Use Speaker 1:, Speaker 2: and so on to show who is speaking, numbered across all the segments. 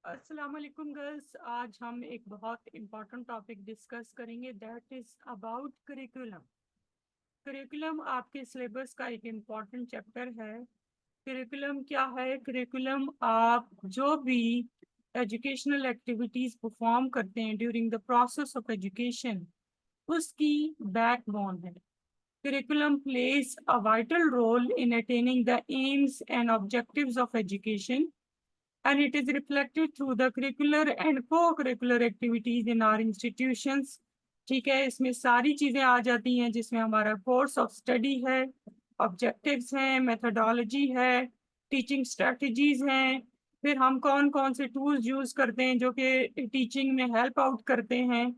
Speaker 1: अस्सलाम वालेकुम गर्ल्स। आज हम एक बहुत इम्पोर्टेंट टॉपिक डिस्कस करेंगे, that is about curriculum. Curriculum आपके सिलेबस का एक इम्पोर्टेंट चैप्टर है। करिकुलम क्या है? करिकुलम आप जो भी एजुकेशनल एक्टिविटीज परफॉर्म करते हैं during the process of education, उसकी बैकबोन है। Curriculum plays a vital role in attaining the aims and objectives of education, and it is reflected through the curricular and co-curricular activities in our institutions। ठीक है, इसमें सारी चीजें आ जाती हैं जिसमें हमारा कोर्स ऑफ स्टडी है, ऑब्जेक्टिव्स हैं, मेथोडोलॉजी है, टीचिंग स्ट्रेटजीज हैं, फिर हम कौन कौन से टूल्स यूज करते हैं जो कि टीचिंग में हेल्प आउट करते हैं,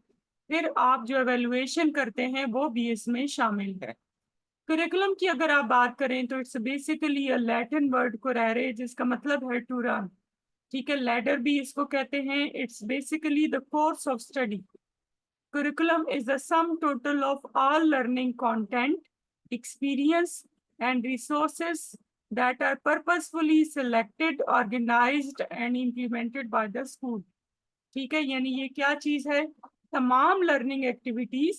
Speaker 1: फिर आप जो एवेल्युएशन करते हैं वो भी इसमें शामिल है। करिकुलम की अगर आप बात करें तो it's basically a Latin word currere, जिसका मतलब है टू रन। ठीक है, लैडर भी इसको कहते हैं। It's basically the course of study. curriculum is the sum total of all learning content, experience, and resources that are purposefully selected, organized, and implemented by the school। ठीक है, यानी ये क्या चीज है? तमाम learning activities,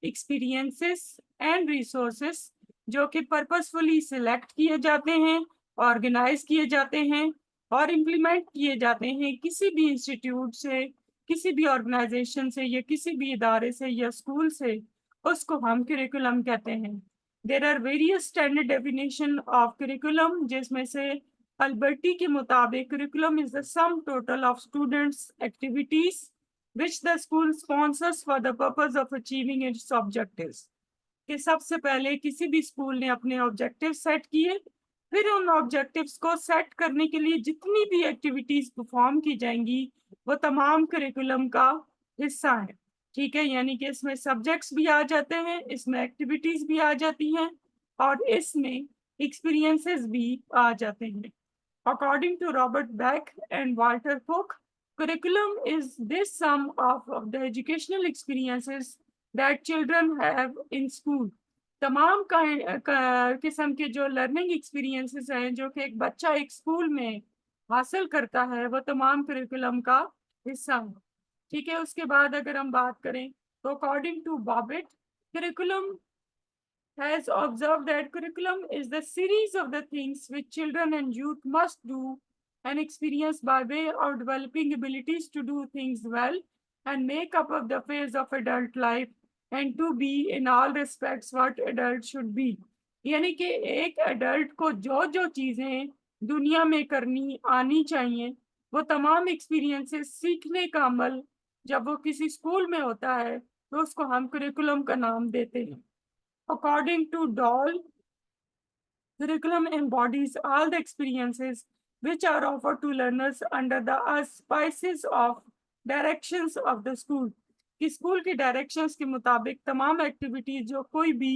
Speaker 1: experiences and resources जो कि पर्पसफुली सिलेक्ट किए जाते हैं, ऑर्गेनाइज किए जाते हैं और इम्प्लीमेंट किए जाते हैं किसी भी इंस्टीट्यूट से, किसी भी ऑर्गेनाइजेशन से या किसी भी इदारे से या स्कूल से, उसको हम करिकुलम कहते हैं। There are various standard definition of curriculum, जिसमें से अल्बर्टी के मुताबिक curriculum is the sum total of students activities which the school sponsors for the purpose of achieving its objectives। कि सबसे पहले किसी भी स्कूल ने अपने ऑब्जेक्टिव सेट किए, फिर उन ऑब्जेक्टिव्स को सेट करने के लिए जितनी भी एक्टिविटीज परफॉर्म की जाएंगी वो तमाम करिकुलम का हिस्सा है। ठीक है, यानी कि इसमें सब्जेक्ट्स भी आ जाते हैं, इसमें एक्टिविटीज भी आ जाती हैं और इसमें एक्सपीरियंसेस भी आ जाते हैं। According to Robert Beck and Walter Cook, curriculum is this sum of the educational experiences that children have in school। तमाम किस्म के जो लर्निंग एक्सपीरियंसेस हैं जो कि एक बच्चा एक स्कूल में हासिल करता है, वो तमाम करिकुलम का हिस्सा है। ठीक है, उसके बाद अगर हम बात करें तो according to Bobbitt, curriculum has observed that curriculum is the series of the things which children and youth must do and experience by way of developing abilities to do things well and make up of the phase of adult life and to be in all respects what adult should be। यानी कि एक adult को जो जो चीजें दुनिया में करनी आनी चाहिए, वो तमाम एक्सपीरियंसेस सीखने का अमल जब वो किसी स्कूल में होता है तो उसको हम करिकुलम का नाम देते हैं। According to Doll, curriculum embodies all the experiences which are offered to learners under the auspices of directions of the school। कि स्कूल की डायरेक्शंस के मुताबिक तमाम एक्टिविटीज जो कोई भी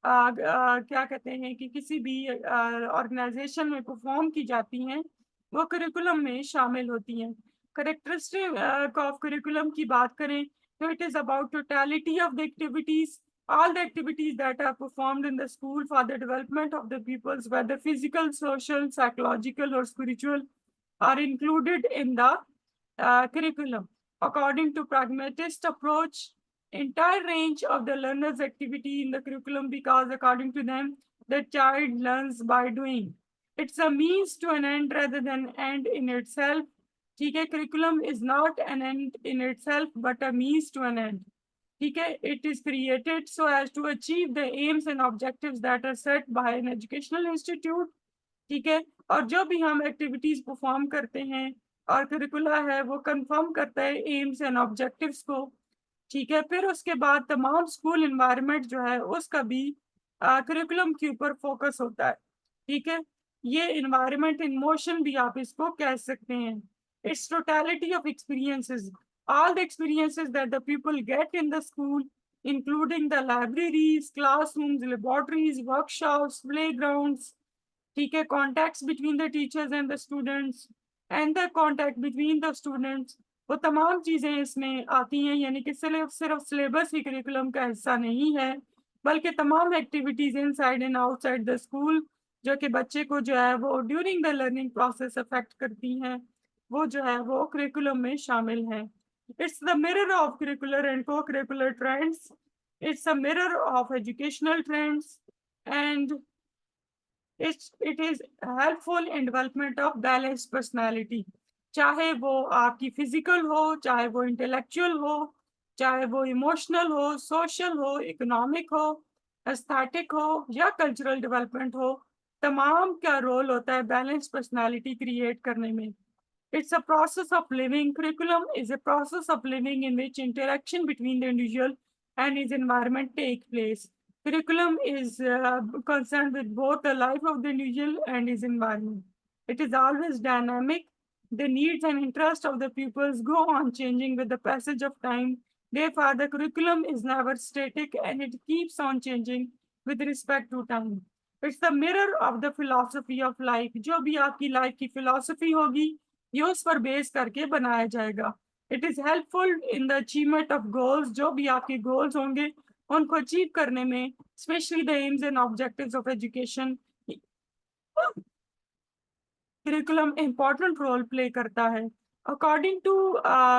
Speaker 1: क्या कहते हैं कि किसी भी ऑर्गेनाइजेशन में परफॉर्म की जाती हैं वो करिकुलम में शामिल होती हैं। करेक्टरिस्टिक ऑफ करिकुलम की बात करें तो it is about totality of the activities, all the activities that are performed in the school for the development of the pupils, whether physical, social, psychological, or spiritual, are included in the curriculum। According to pragmatist approach, entire range of the learner's activity in the curriculum, because according to them, the child learns by doing। It's a means to an end rather than end in itself। ठीक है, curriculum is not an end in itself but a means to an end। ठीक है, it is created so as to achieve the aims and objectives that are set by an educational institute। ठीक है, और जो भी हम activities perform करते हैं और करिकुला है वो कंफर्म करता है एम्स एंड ऑब्जेक्टिव्स को। ठीक है, फिर उसके बाद तमाम स्कूल इन्वायरमेंट जो है उसका भी करिकुलम के ऊपर फोकस होता है। ठीक है, ये इन्वायरमेंट इन मोशन भी आप इसको कह सकते हैं। It's totality of experiences, all the experiences that the people get in the school, including the libraries, classrooms, laboratories, workshops, playgrounds। ठीक है, contacts between the teachers and the students and the contact between the students, वो तमाम चीजें इसमें आती हैं। यानी कि सिर्फ सिलेबस ही करिकुलम का हिस्सा नहीं है, बल्कि तमाम activities inside and outside the school जो कि बच्चे को जो है वो during the learning process affect करती हैं, वो जो है वो करिकुलम में शामिल है। It's the mirror of curricular and co curricular trends, it's a mirror of educational trends and it is helpful in development of balance personality. चाहे वो आपकी फिजिकल हो, चाहे वो इंटेलेक्चुअल हो, चाहे वो इमोशनल हो, सोशल हो, इकोनॉमिक हो, एस्थेटिक हो या कल्चरल डेवलपमेंट हो, तमाम का रोल होता है बैलेंस पर्सनालिटी क्रिएट करने में। It's a process of living. Curriculum is a process of living in which interaction between the individual and his environment take place. Curriculum is concerned with both the life of the individual and his environment. It is always dynamic. The needs and interests of the pupils go on changing with the passage of time. Therefore, the curriculum is never static and it keeps on changing with respect to time. It's the mirror of the philosophy of life. जो भी आपकी life की philosophy होगी, ये उस पर base करके बनाया जाएगा। It is helpful in the achievement of goals. जो भी आपके गोल्स होंगे उनको अचीव करने में, specially the aims and objectives of education, curriculum important role play करता है। अकॉर्डिंग टू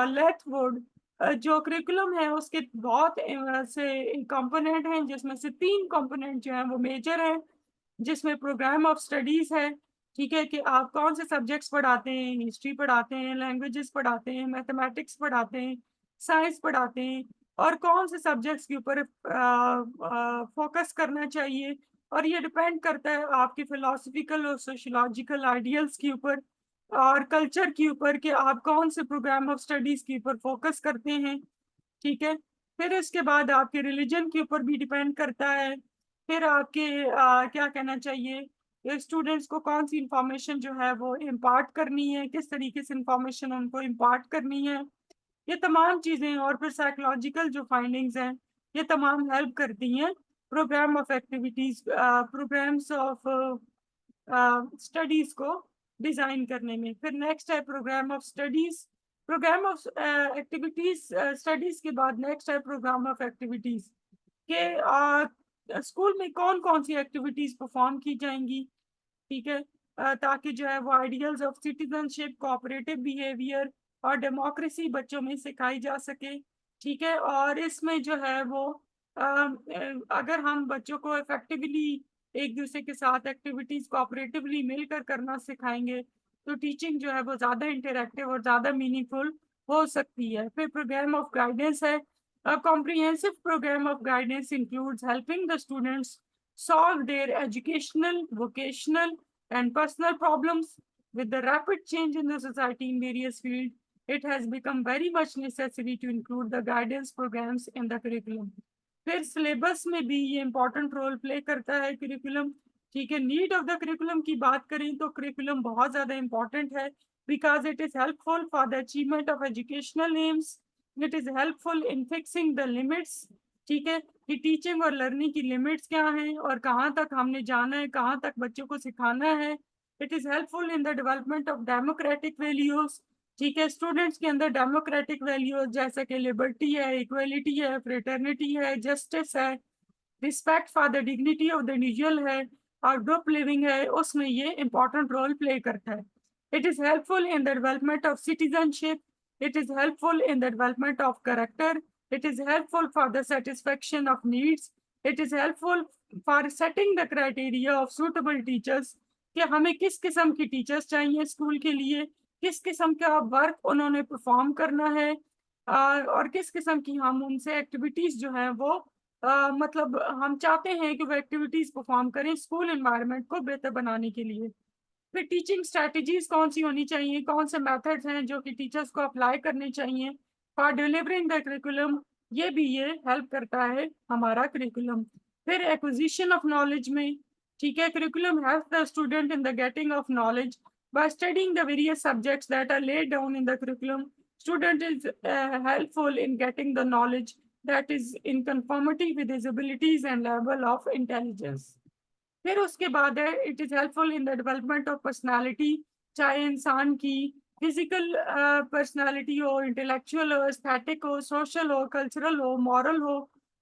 Speaker 1: लेथवुड, जो करिकुलम है उसके बहुत से कंपोनेंट हैं, जिसमें से 3 कंपोनेंट जो हैं वो मेजर हैं, जिसमें प्रोग्राम ऑफ स्टडीज है। ठीक है कि आप कौन से सब्जेक्ट्स पढ़ाते हैं, हिस्ट्री पढ़ाते हैं, लैंग्वेजेस पढ़ाते हैं, मैथमेटिक्स पढ़ाते हैं, साइंस पढ़ाते हैं, और कौन से सब्जेक्ट्स के ऊपर फोकस करना चाहिए। और ये डिपेंड करता है आपके फिलोसफिकल और सोशोलॉजिकल आइडियल्स के ऊपर और कल्चर के ऊपर कि आप कौन से प्रोग्राम ऑफ स्टडीज के ऊपर फोकस करते हैं। ठीक है, फिर इसके बाद आपके रिलीजन के ऊपर भी डिपेंड करता है। फिर आपके क्या कहना चाहिए, स्टूडेंट्स को कौन सी इंफॉर्मेशन जो है वो इम्पार्ट करनी है, किस तरीके से इंफॉर्मेशन उनको इम्पार्ट करनी है, ये तमाम चीजें। और फिर साइकोलॉजिकल जो फाइंडिंग्स हैं, ये तमाम हेल्प करती हैं programme of activities, programmes of studies को डिजाइन करने में। फिर नेक्स्ट है programme of studies. Programme of activities studies के बाद नेक्स्ट है प्रोग्राम ऑफ एक्टिविटीज के स्कूल में कौन कौन सी एक्टिविटीज परफॉर्म की जाएंगी। ठीक है, ताकि जो है वो ideals of citizenship, cooperative behaviour और डेमोक्रेसी बच्चों में सिखाई जा सके। ठीक है, और इसमें जो है वो अगर हम बच्चों को इफेक्टिवली एक दूसरे के साथ एक्टिविटीज कोऑपरेटिवली मिलकर करना सिखाएंगे, तो टीचिंग जो है वो ज़्यादा इंटरेक्टिव और ज़्यादा मीनिंगफुल हो सकती है। फिर प्रोग्राम ऑफ गाइडेंस है। A comprehensive program of guidance includes helping the students solve their educational, vocational, and personal problems. With the rapid change in the society in various fields, it has become very much necessary to include the guidance programs in the curriculum. फिर syllabus में भी ये important role play करता है curriculum. ठीक है, need of the curriculum की बात करें तो करिकुलम बहुत ज़्यादा इंपॉर्टेंट है, because it is helpful for the achievement of educational AIIMS. It is helpful in fixing the limits. ठीक है, कि टीचिंग और लर्निंग की लिमिट्स क्या हैं और कहाँ तक हमने जाना है, कहाँ तक बच्चों को सिखाना है। It is helpful in the development of democratic values. ठीक है, स्टूडेंट्स के अंदर डेमोक्रेटिक वैल्यूज जैसे कि लिबर्टी है, इक्वलिटी है, फ्रेटर्निटी है, जस्टिस है, respect for the dignity of the individual है, और ग्रुप लिविंग है, उसमें ये इंपॉर्टेंट रोल प्ले करता है। It is helpful in the development of citizenship. It is helpful in the development of character. It is helpful for the satisfaction of needs. It is helpful for setting the criteria of suitable teachers, कि हमें किस किस्म की teachers चाहिए school के लिए, किस किस्म का वर्क उन्होंने परफॉर्म करना है, और किस किस्म की हम उनसे एक्टिविटीज जो है वो मतलब हम चाहते हैं कि वो एक्टिविटीज परफॉर्म करें स्कूल एनवायरनमेंट को बेहतर बनाने के लिए। फिर टीचिंग स्ट्रेटजीज कौन सी होनी चाहिए, कौन से मेथड्स हैं जो कि टीचर्स को अप्लाई करने चाहिए फॉर डिलीवरिंग द करिकुलम, ये हेल्प करता है हमारा करिकुलम। फिर एक्विजिशन ऑफ नॉलेज में, ठीक है, curriculum help the student in the getting off knowledge by studying the various subjects that are laid down in the curriculum. Student is helpful in getting the knowledge that is in conformity with his abilities and level of intelligence. फिर उसके बाद है it is helpful in the development of personality, चाहे इंसान की physical personality हो, intellectual हो, aesthetic हो, सोशल हो, कल्चरल हो, मॉरल हो,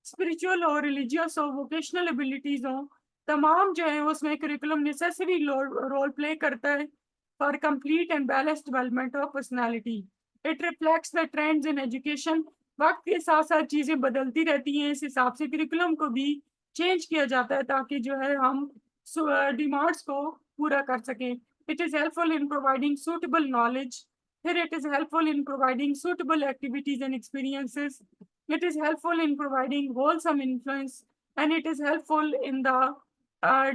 Speaker 1: स्पिरिचुअल हो, रिलीजियस हो, वोकेशनल एबिलिटीज हो, तमाम जो है उसमें करिकुलम नेसेसरी रोल प्ले करता है। for complete and balanced development of personality. It reflects the trends in education. वक्त के साथ साथ चीजें बदलती रहती हैं, इस हिसाब से करिकुलम को भी चेंज किया जाता है ताकि जो है हम डिमांड्स को पूरा कर सकें. It is helpful in providing suitable knowledge. Here it is helpful in providing suitable activities and experiences. It is helpful in providing wholesome influence, and it is helpful in the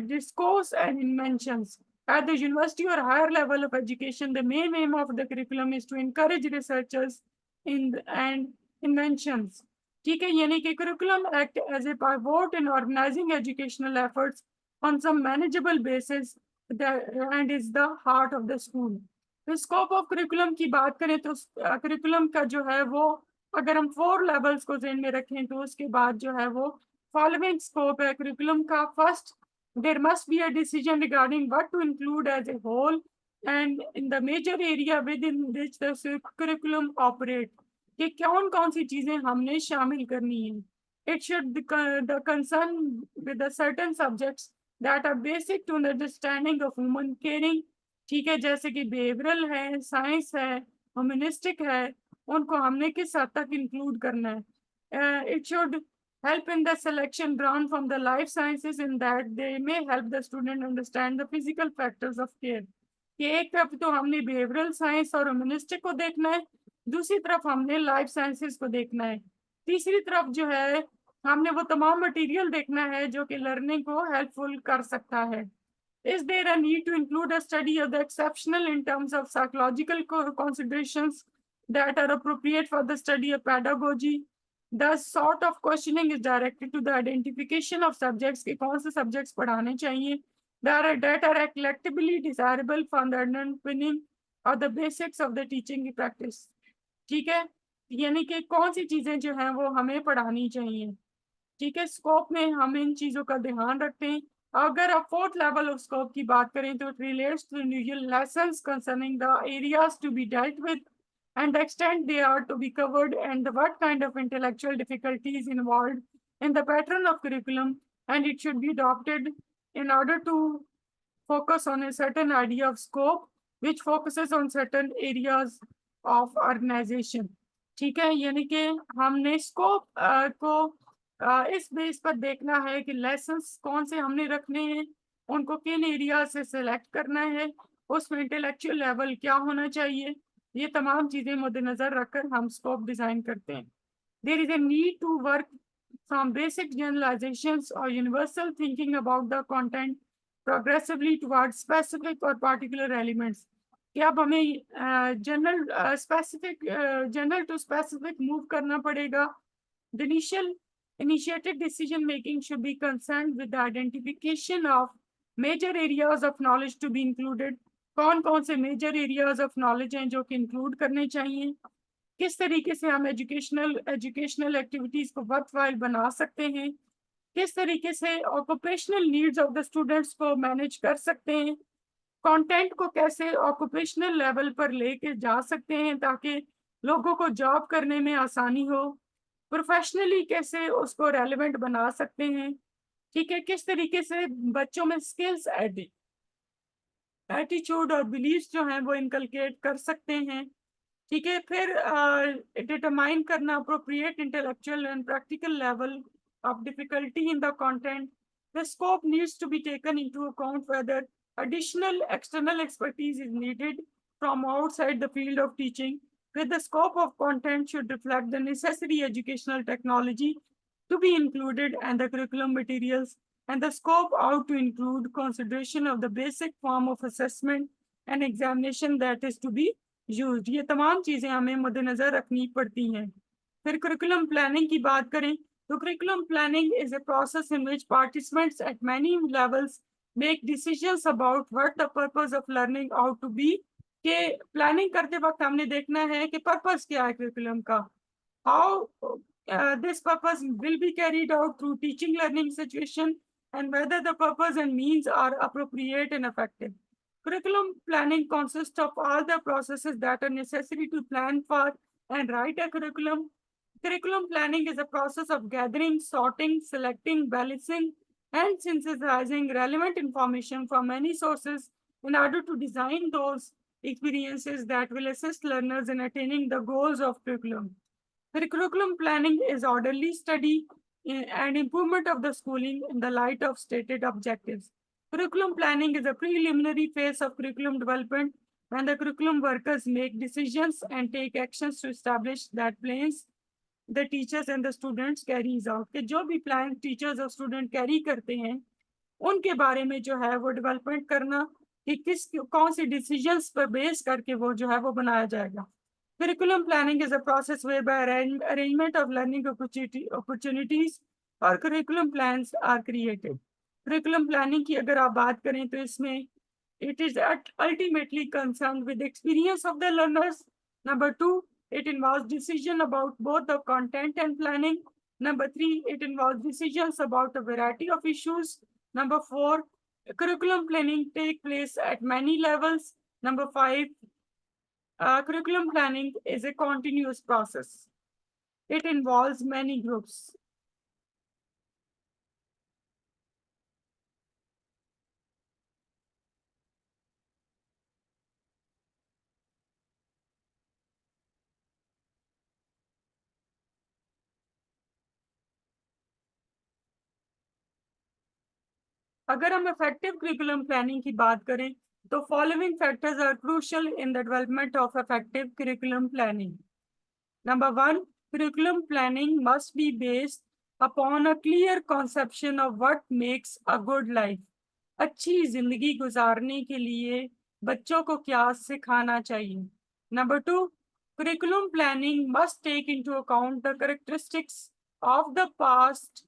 Speaker 1: discourse and inventions. At the university or higher level of education, the main aim of the curriculum is to encourage researchers and inventions. ठीक है, यानी कि curriculum act as a pivot in organizing educational efforts on some manageable basis and is the heart of the school. तो scope of curriculum की बात करें तो curriculum का जो है वो अगर हम 4 लेवल्स को ध्यान में रखें तो उसके बाद जो है वो फॉलोइंग स्कोप है करिकुलम का. First, there must be a decision regarding what to include as a whole and in the major area within which the curriculum operate. कि कौन सी चीजें हमने शामिल करनी है. It should be the concern with the certain subjects that are basic to the understanding of human caring. ठीक है, जैसे कि बिहेवियरल है, साइंस है, ह्यूमनिस्टिक है, उनको हमने किस हद तक इंक्लूड करना है. It should help in the selection drawn from the life sciences in that they may help the student understand the physical factors of care. कि एक तरफ तो हमने बिहेवियरल साइंस और ह्यूमनिस्टिक को देखना है, दूसरी तरफ हमने लाइफ साइंसेस को देखना है, तीसरी तरफ जो है हमने वो तमाम मटेरियल देखना है जो कि लर्निंग को हेल्पफुल कर सकता है. Is there a need to include a study of the exceptional in terms of psychological considerations that are appropriate for the study of pedagogy? The sort of questioning is directed to the identification of subjects कि कौन से subjects पढ़ाने चाहिए that are collectively desirable for the underpinning of the basics of the teaching practice. ठीक है, यानी कि कौन सी चीजें जो हैं वो हमें पढ़ानी चाहिए. ठीक है, स्कोप में हम इन चीजों का ध्यान रखते हैं. अगर आप 4th लेवल ऑफ स्कोप की बात करें तो it relates to individual lessons concerning the areas to be dealt with and the extent they are to be covered and what kind of intellectual difficulties involved in the pattern of curriculum, and it should be adopted in order to focus on a certain idea of scope which focuses on certain areas of organization. ठीक है, यानी कि हमने scope को इस base पर देखना है कि लेसन्स कौन से हमने रखने हैं, उनको किन एरिया से सिलेक्ट करना है, उसमें इंटेलेक्चुअल लेवल क्या होना चाहिए, ये तमाम चीजें मद्देनजर रखकर हम स्कोप डिजाइन करते हैं. There is a need to work from basic generalizations और universal thinking about the content progressively toward specific और पार्टिकुलर एलिमेंट्स. कि अब हमें जनरल टू स्पेसिफिक मूव करना पड़ेगा. The initiated decision making should be concerned with the identification of major areas of knowledge to be included. कौन से major areas of knowledge हैं जो कि include करने चाहिए, किस तरीके से हम educational activities को worthwhile बना सकते हैं, किस तरीके से occupational needs of the students को manage कर सकते हैं, कंटेंट को कैसे ऑक्यूपेशनल लेवल पर लेके जा सकते हैं ताकि लोगों को जॉब करने में आसानी हो, प्रोफेशनली कैसे उसको रेलेवेंट बना सकते हैं. ठीक है, किस तरीके से बच्चों में स्किल्स एटीट्यूड और बिलीव्स जो हैं वो इनकलकेट कर सकते हैं. ठीक है, फिर डिटरमाइन करना appropriate intellectual and practical level of difficulty in the content. The scope needs to be taken into account whether additional external expertise is needed from outside the field of teaching, where the scope of content should reflect the necessary educational technology to be included and the curriculum materials, and the scope out to include consideration of the basic form of assessment and examination that is to be used. ये तमाम चीजें हमें मद्देनजर रखनी पड़ती हैं. फिर curriculum planning की बात करें तो curriculum planning is a process in which participants at many levels make decisions about what the purpose of learning ought to be. के प्लानिंग करते वक्त हमने देखना है कि पर्पस क्या है करिकुलम का, how this purpose will be carried out through teaching learning situation and whether the purpose and means are appropriate and effective. Curriculum planning consists of all the processes that are necessary to plan for and write a curriculum. Curriculum planning is a process of gathering, sorting, selecting, balancing and synthesizing relevant information from many sources in order to design those experiences that will assist learners in attaining the goals of curriculum. Curriculum planning is orderly study and improvement of the schooling in the light of stated objectives. Curriculum planning is a preliminary phase of curriculum development when the curriculum workers make decisions and take actions to establish that plans the teachers and the students carries out. कि जो भी plan teachers और student carry करते हैं उनके बारे में जो है वो डेवलपमेंट करना कि किस कौन सी डिसीजंस पर बेस करके वो जो है वो बनाया जाएगा. Curriculum planning is a process whereby arrangement of learning opportunities or curriculum plans are created. Curriculum planning की अगर आप बात करें तो इसमें it is ultimately concerned with the experience of the learners. Number two, it involves decision about both the content and planning. Number three, it involves decisions about a variety of issues. Number four, curriculum planning take place at many levels. Number five, curriculum planning is a continuous process. It involves many groups. अगर हम effective curriculum planning की बात करें तो following factors are crucial in the development of effective curriculum planning. Number one, curriculum planning must be based upon a clear conception of what makes a good life. अच्छी जिंदगी गुजारने के लिए बच्चों को क्या सिखाना चाहिए. Number two, curriculum planning must take into account the characteristics of the past,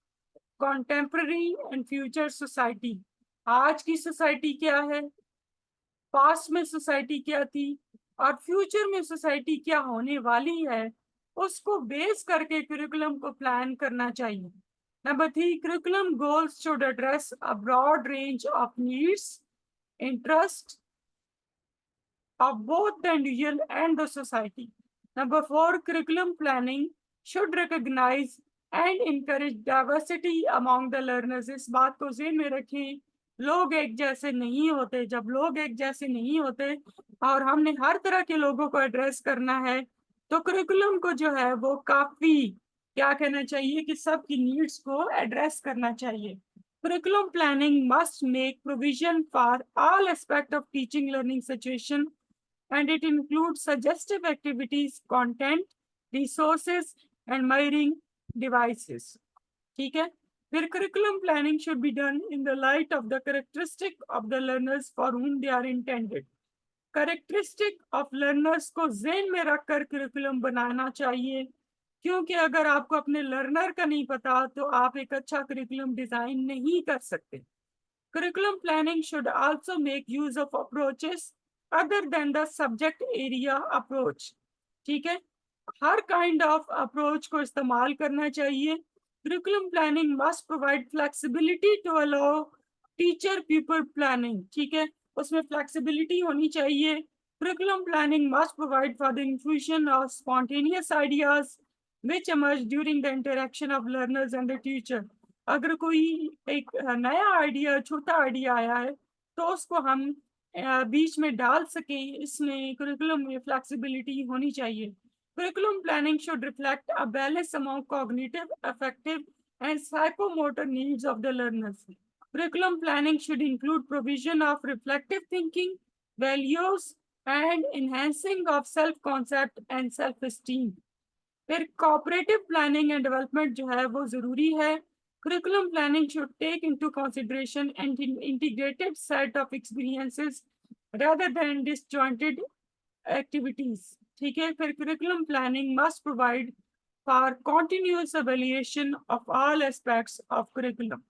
Speaker 1: contemporary and future society. आज की सोसाइटी क्या है, पास्ट में सोसाइटी क्या थी और फ्यूचर में सोसाइटी क्या होने वाली है, उसको बेस करके करिकुलम को प्लान करना चाहिए. Number three, curriculum goals should address a broad range of needs, interest of both the individual and the society. Number four, curriculum planning should recognize and encourage diversity among the learners. इस बात को ज़हन में रखें, लोग एक जैसे नहीं होते. जब लोग एक जैसे नहीं होते और हमने हर तरह के लोगों को एड्रेस करना है तो करिकुलम को जो है वो काफी क्या कहना चाहिए कि सबकी नीड्स को एड्रेस करना चाहिए. Curriculum planning must make provision for all aspects of teaching learning situation and it includes suggestive activities, content, resources, and mirroring devices. ठीक है. Their curriculum planning should be done in the light of the characteristic of the learners for whom they are intended. Characteristic of learners को ज़हन में रखकर curriculum बनाना चाहिए, क्योंकि अगर आपको अपने learner का नहीं पता तो आप एक अच्छा curriculum design नहीं कर सकते. Curriculum planning should also make use of approaches other than the subject area approach. ठीक है, हर kind of approach को इस्तेमाल करना चाहिए. Curriculum planning must provide flexibility to allow teacher pupil planning. ठीक है, उसमें flexibility होनी चाहिए. Curriculum planning must provide for the infusion of spontaneous ideas which emerge during the interaction of learners and the teacher. अगर कोई एक नया idea, छोटा आइडिया आया है तो उसको हम बीच में डाल सकें, इसमें करिकुलम में फ्लेक्सिबिलिटी होनी चाहिए. Curriculum planning should reflect a balance among cognitive, affective, and psychomotor needs of the learners. Curriculum planning should include provision of reflective thinking, values, and enhancing of self-concept and self-esteem. फिर cooperative planning and development जो है वो जरूरी है. Curriculum planning should take into consideration an integrated set of experiences rather than disjointed activities. ठीक है, फिर curriculum planning must provide for continuous evaluation of all aspects of curriculum.